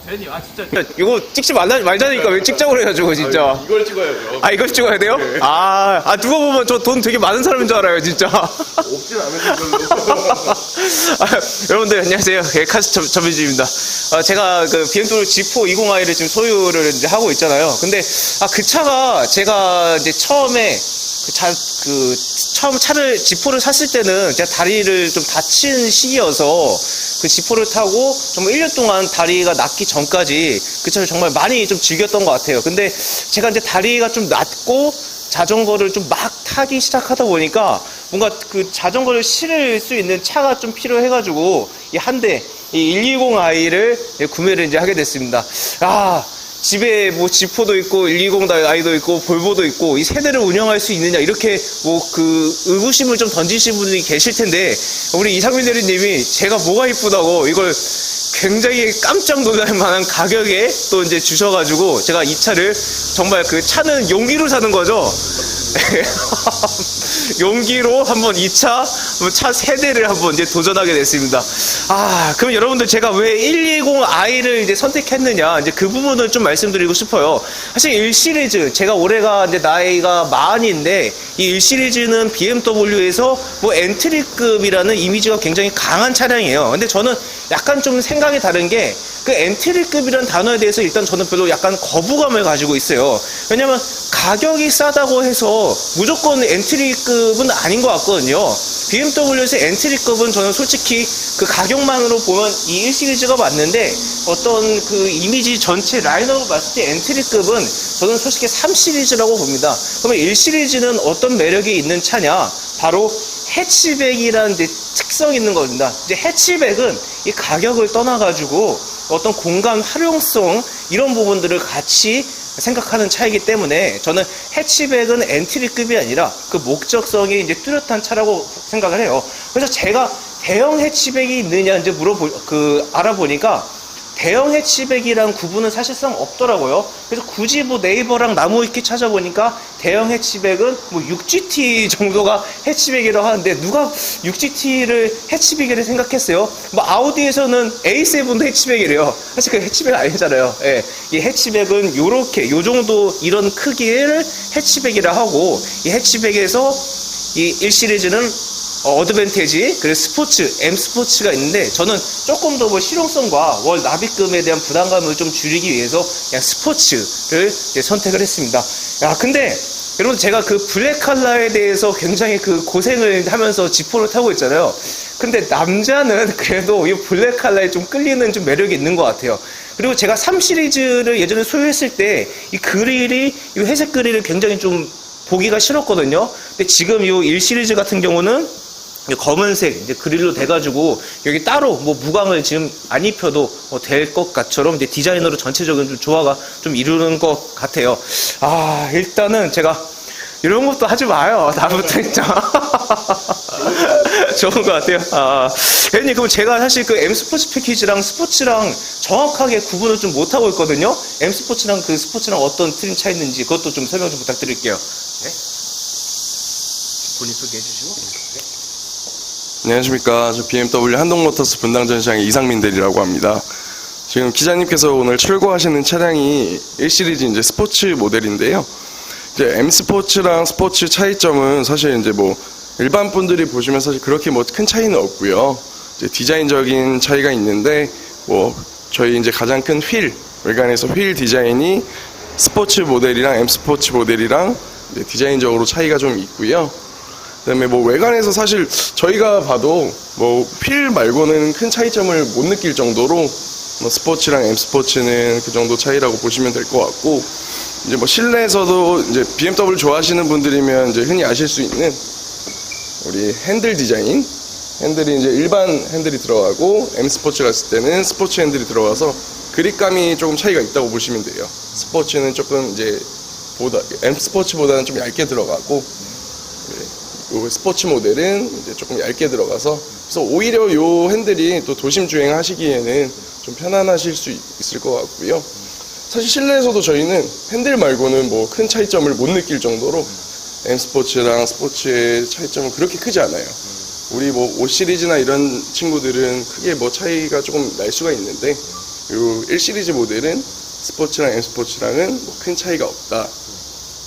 대현님, 진짜. 이거 찍지 말자니까 왜 찍자고 해가지고, 진짜. 이걸 찍어야죠. 이걸 찍어야 돼요? 네. 누가 보면 저 돈 되게 많은 사람인 줄 알아요, 진짜. 없진 않으신 걸로. 여러분들, 안녕하세요. 카스 전민주입니다. 제가 그 BMW G4 20i를 지금 소유를 이제 하고 있잖아요. 근데, 그 차가 제가 이제 처음에 처음 차를 G4를 샀을 때는 제가 다리를 좀 다친 시기여서 그 G4를 타고 정말 1년 동안 다리가 낫기 전까지 그 차를 정말 많이 좀 즐겼던 것 같아요. 근데 제가 이제 다리가 좀 낫고 자전거를 좀 막 타기 시작하다 보니까 뭔가 그 자전거를 실을 수 있는 차가 좀 필요해가지고 이 한 대, 이 120i를 구매를 이제 하게 됐습니다. 집에 뭐 G4도 있고 120i도 있고 볼보도 있고 이 세 대를 운영할 수 있느냐 이렇게 뭐 그 의구심을 좀 던지신 분들이 계실 텐데 우리 이상민 대리님이 제가 뭐가 이쁘다고 이걸 굉장히 깜짝 놀랄 만한 가격에 또 이제 주셔가지고 제가 이 차를 정말 그 차는 용기로 사는 거죠. 용기로 한번 이 차 세 대를 한번 이제 도전하게 됐습니다. 그럼 여러분들 제가 왜 120i를 이제 선택했느냐 이제 그 부분을 좀 말씀드리고 싶어요. 사실 1 시리즈 제가 올해가 이제 나이가 40인데 이 1 시리즈는 BMW에서 뭐 엔트리급이라는 이미지가 굉장히 강한 차량이에요. 근데 저는 약간 좀 생각이 다른 게 그 엔트리급이라는 단어에 대해서 일단 저는 별로 약간 거부감을 가지고 있어요. 왜냐면 가격이 싸다고 해서 무조건 엔트리급은 아닌 것 같거든요. BMW에서 엔트리급은 저는 솔직히 그 가격만으로 보면 이 1 시리즈가 맞는데 어떤 그 이미지 전체 라인업으로 봤을 때 엔트리급은 저는 솔직히 3 시리즈라고 봅니다. 그러면 1 시리즈는 어떤 매력이 있는 차냐? 바로 해치백이라는 이제 특성이 있는 겁니다. 이제 해치백은 이 가격을 떠나가지고 어떤 공간 활용성 이런 부분들을 같이 생각하는 차이기 때문에 저는 해치백은 엔트리급이 아니라 그 목적성이 이제 뚜렷한 차라고 생각을 해요. 그래서 제가 대형 해치백이 있느냐 이제 알아보니까 대형 해치백이랑 구분은 사실상 없더라고요. 그래서 굳이 뭐 네이버랑 나무위키 찾아보니까 대형 해치백은 뭐 6GT 정도가 해치백이라고 하는데 누가 6GT를 해치백이라 생각했어요? 뭐 아우디에서는 A7도 해치백이래요. 사실 그 해치백 아니잖아요. 예. 이 해치백은 요 정도 이런 크기를 해치백이라 하고 이 해치백에서 이 1 시리즈는 어드밴티지, 그리고 스포츠, M 스포츠가 있는데 저는 조금 더 뭐 실용성과 월 납입금에 대한 부담감을 좀 줄이기 위해서 그냥 스포츠를 선택을 했습니다. 근데 여러분 제가 그 블랙 컬러에 대해서 굉장히 그 고생을 하면서 G4를 타고 있잖아요. 근데 남자는 그래도 이 블랙 컬러에 좀 끌리는 좀 매력이 있는 것 같아요. 그리고 제가 3 시리즈를 예전에 소유했을 때 이 그릴이, 이 회색 그릴을 굉장히 좀 보기가 싫었거든요. 근데 지금 이 1 시리즈 같은 경우는 검은색 이제 그릴로 돼가지고 여기 따로 뭐 무광을 지금 안 입혀도 될 것 같처럼 이제 디자인으로 전체적인 좀 조화가 좀 이루는 것 같아요. 일단은 제가 이런 것도 하지 마요. 다음부터 진짜 좋은 것 같아요. 대현님, 그럼 제가 사실 그 M 스포츠 패키지랑 스포츠랑 정확하게 구분을 좀 못하고 있거든요. M 스포츠랑 그 스포츠랑 어떤 트림 차 있는지 그것도 좀 설명 좀 부탁드릴게요. 네? 본인 소개해 주시고. 네. 안녕하십니까. 저 BMW 한동모터스 분당전시장의 이상민 대리라고 합니다. 지금 기자님께서 오늘 출고하시는 차량이 1 시리즈 이제 스포츠 모델인데요. 이제 M 스포츠랑 스포츠 차이점은 사실 이제 뭐 일반 분들이 보시면 사실 그렇게 뭐 큰 차이는 없고요. 이제 디자인적인 차이가 있는데 뭐 저희 이제 가장 큰 외관에서 휠 디자인이 스포츠 모델이랑 M 스포츠 모델이랑 디자인적으로 차이가 좀 있고요. 그다음에 뭐 외관에서 사실 저희가 봐도 뭐 휠 말고는 큰 차이점을 못 느낄 정도로 뭐 스포츠랑 M 스포츠는 그 정도 차이라고 보시면 될 것 같고, 이제 뭐 실내에서도 이제 BMW 좋아하시는 분들이면 이제 흔히 아실 수 있는 우리 핸들 디자인, 핸들이 이제 일반 핸들이 들어가고 M 스포츠 갔을 때는 스포츠 핸들이 들어가서 그립감이 조금 차이가 있다고 보시면 돼요. 스포츠는 조금 이제 M 스포츠보다는 좀 얇게 들어가고 스포츠 모델은 이제 조금 얇게 들어가서, 그래서 오히려 이 핸들이 또 도심 주행 하시기에는 좀 편안하실 수 있을 것 같고요. 사실 실내에서도 저희는 핸들 말고는 뭐 큰 차이점을 못 느낄 정도로 M 스포츠랑 스포츠의 차이점은 그렇게 크지 않아요. 우리 뭐 5 시리즈나 이런 친구들은 크게 뭐 차이가 조금 날 수가 있는데 그리고 1시리즈 모델은 스포츠랑 M 스포츠랑은 뭐 큰 차이가 없다.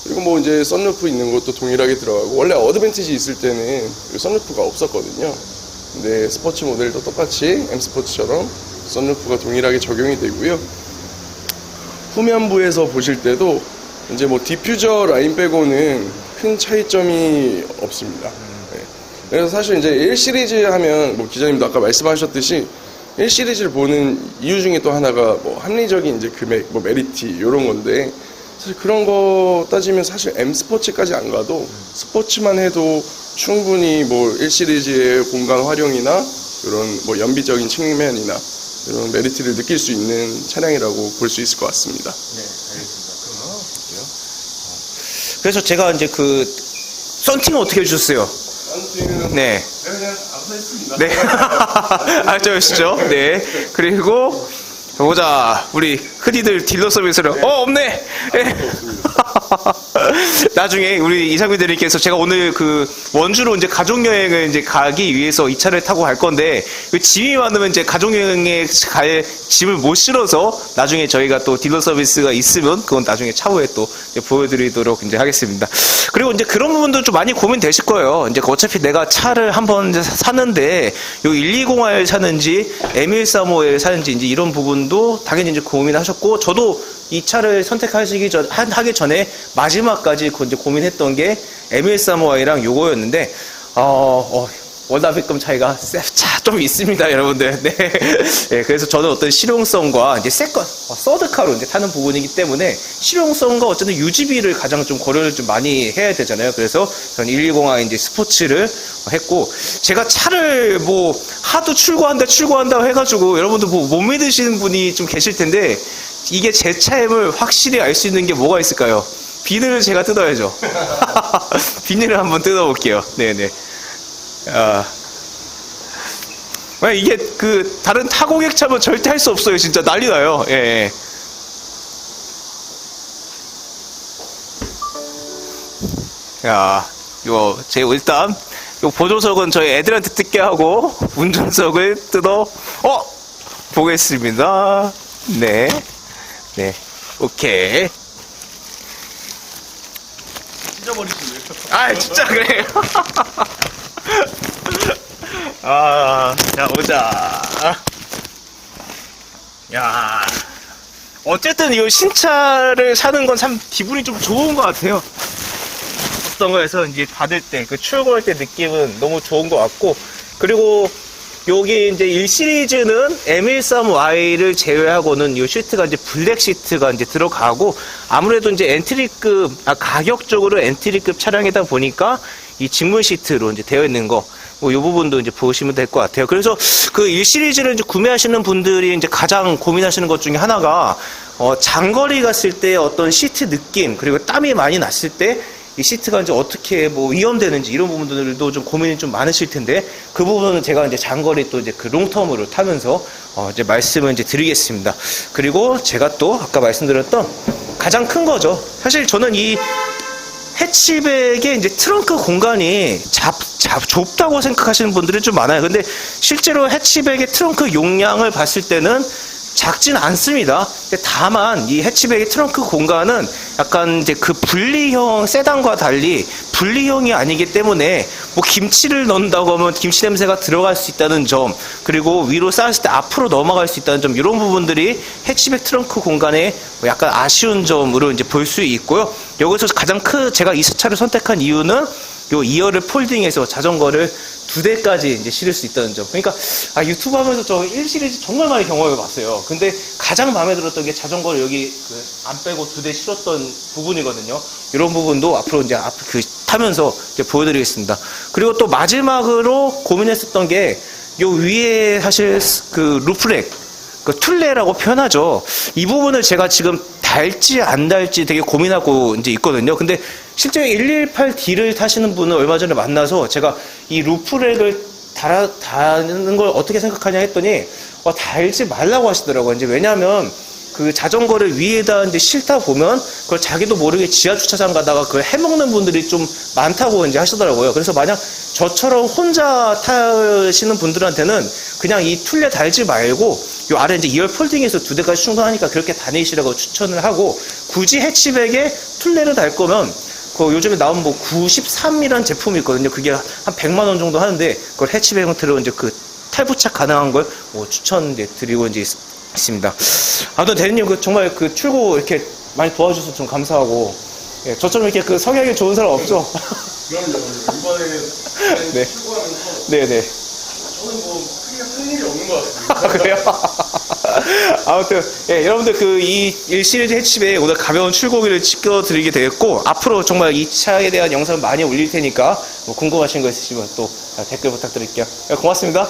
그리고 뭐 이제 썬루프 있는 것도 동일하게 들어가고, 원래 어드밴티지 있을 때는 썬루프가 없었거든요. 근데 스포츠 모델도 똑같이 M 스포츠처럼 썬루프가 동일하게 적용이 되고요. 후면부에서 보실 때도 이제 뭐 디퓨저 라인 빼고는 큰 차이점이 없습니다. 네. 그래서 사실 이제 1시리즈 하면 뭐 기자님도 아까 말씀하셨듯이 1시리즈를 보는 이유 중에 또 하나가 뭐 합리적인 이제 금액, 뭐 메리티 이런 건데, 사실 그런 거 따지면 사실 M 스포츠까지 안 가도 스포츠만 해도 충분히 뭐 1시리즈의 공간 활용이나 이런 뭐 연비적인 측면이나 이런 메리트를 느낄 수 있는 차량이라고 볼 수 있을 것 같습니다. 네, 알겠습니다. 그러면 볼게요. 그래서 제가 이제 그 썬팅은 어떻게 해주셨어요? 네. 그냥 앞서있습니다. 네. 알죠? 네. 그리고 보자, 우리 흔히들 딜러 서비스를 없네. 네. 나중에 우리 이상민 대리께서 제가 오늘 그 원주로 이제 가족 여행을 이제 가기 위해서 이 차를 타고 갈 건데, 짐이 많으면 이제 가족 여행에 갈 짐을 못 실어서 나중에 저희가 또 딜러 서비스가 있으면 그건 나중에 차후에 또 이제 보여드리도록 이제 하겠습니다. 그리고 이제 그런 부분도 좀 많이 고민되실 거예요. 이제 어차피 내가 차를 한번 이제 사는데 요 120R 사는지 M135L 사는지 이제 이런 부분도 당연히 이제 고민하셨고, 저도 이 차를 선택하기 전에 마지막까지 이제 고민했던 게 M135i랑 요거였는데, 원납입금 차이가 좀 있습니다, 여러분들. 네. 네, 그래서 저는 어떤 실용성과 이제 서드카로 이제 타는 부분이기 때문에 실용성과 어쨌든 유지비를 가장 좀 고려를 좀 많이 해야 되잖아요. 그래서 저는 120i 이제 스포츠를 했고, 제가 차를 뭐 하도 출고한다 해가지고 여러분들 뭐 못 믿으시는 분이 좀 계실 텐데, 이게 제 차임을 확실히 알 수 있는 게 뭐가 있을까요? 비닐을 제가 뜯어야죠. 비닐을 한번 뜯어볼게요. 네네. 이게 그 다른 타고객 차면 절대 할 수 없어요. 진짜 난리 나요. 예. 야, 이거 일단 요 보조석은 저희 애들한테 뜯게 하고 운전석을 보겠습니다. 네. 네. 오케이. 찢어버리시네요. 진짜 그래요. 자, 보자. 야, 어쨌든 이 신차를 사는 건 참 기분이 좀 좋은 것 같아요. 어떤 거에서 이제 받을 때, 그 출고할 때 느낌은 너무 좋은 것 같고, 그리고 여기 이제 1시리즈는 M135i를 제외하고는 이 시트가 이제 블랙 시트가 이제 들어가고, 아무래도 이제 엔트리급, 가격적으로 엔트리급 차량이다 보니까 이 직물 시트로 이제 되어 있는 거, 이 부분도 이제 보시면 될 것 같아요. 그래서 그 1시리즈를 이제 구매하시는 분들이 이제 가장 고민하시는 것 중에 하나가, 장거리 갔을 때 어떤 시트 느낌, 그리고 땀이 많이 났을 때 이 시트가 이제 어떻게 뭐 위험되는지 이런 부분들도 좀 고민이 좀 많으실 텐데, 그 부분은 제가 이제 장거리 또 이제 그 롱텀으로 타면서 이제 말씀을 이제 드리겠습니다. 그리고 제가 또 아까 말씀드렸던 가장 큰 거죠. 사실 저는 이 해치백의 이제 트렁크 공간이 좁다고 생각하시는 분들이 좀 많아요. 근데 실제로 해치백의 트렁크 용량을 봤을 때는 작진 않습니다. 근데 다만 이 해치백의 트렁크 공간은 약간 이제 그 분리형 세단과 달리 분리형이 아니기 때문에 뭐 김치를 넣는다고 하면 김치 냄새가 들어갈 수 있다는 점, 그리고 위로 쌓았을 때 앞으로 넘어갈 수 있다는 점, 이런 부분들이 해치백 트렁크 공간에 약간 아쉬운 점으로 이제 볼 수 있고요. 여기서 가장 제가 이 차를 선택한 이유는 요 2열을 폴딩해서 자전거를 2대까지 이제 실을 수 있다는 점. 그러니까 유튜브 하면서 저 1시리즈 정말 많이 경험해 봤어요. 근데 가장 마음에 들었던 게 자전거를 여기 안 빼고 2대 실었던 부분이거든요. 이런 부분도 앞으로 이제 타면서 이제 보여드리겠습니다. 그리고 또 마지막으로 고민했었던 게 요 위에 사실 그 루프렉, 그 툴레라고 표현하죠. 이 부분을 제가 지금 달지 안 달지 되게 고민하고 이제 있거든요. 근데 실제 118D를 타시는 분을 얼마 전에 만나서 제가 이 루프렉을 다는 걸 어떻게 생각하냐 했더니 달지 말라고 하시더라고요. 이제 왜냐하면 그 자전거를 위에다 이제 싣다 보면 그걸 자기도 모르게 지하 주차장 가다가 그걸 해먹는 분들이 좀 많다고 이제 하시더라고요. 그래서 만약 저처럼 혼자 타시는 분들한테는 그냥 이 툴레 달지 말고 요 아래 이제 2열 폴딩에서 2대까지 충전하니까 그렇게 다니시라고 추천을 하고, 굳이 해치백에 툴레를 달 거면 그 요즘에 나온 뭐 93이라는 제품이 있거든요. 그게 한 100만 원 정도 하는데 그걸 해치백 형태로 이제 그 탈부착 가능한 걸 뭐 추천 이제 드리고 이제 있습니다. 아무튼 대리님 그 정말 그 출고 이렇게 많이 도와주셔서 좀 감사하고, 예, 저처럼 이렇게 그 성향이 좋은 사람 없죠? 그럼요. 이번에 네. 출고하면서 네네. 저는 뭐 크게 큰 일이 없는 것 같습니다. 아, 그래요? 아무튼, 예, 여러분들 그 이 1시리즈 해치백 오늘 가벼운 출고기를 찍어드리게 되겠고, 앞으로 정말 이 차에 대한 영상을 많이 올릴 테니까 뭐 궁금하신 거 있으시면 또 댓글 부탁드릴게요. 예, 고맙습니다.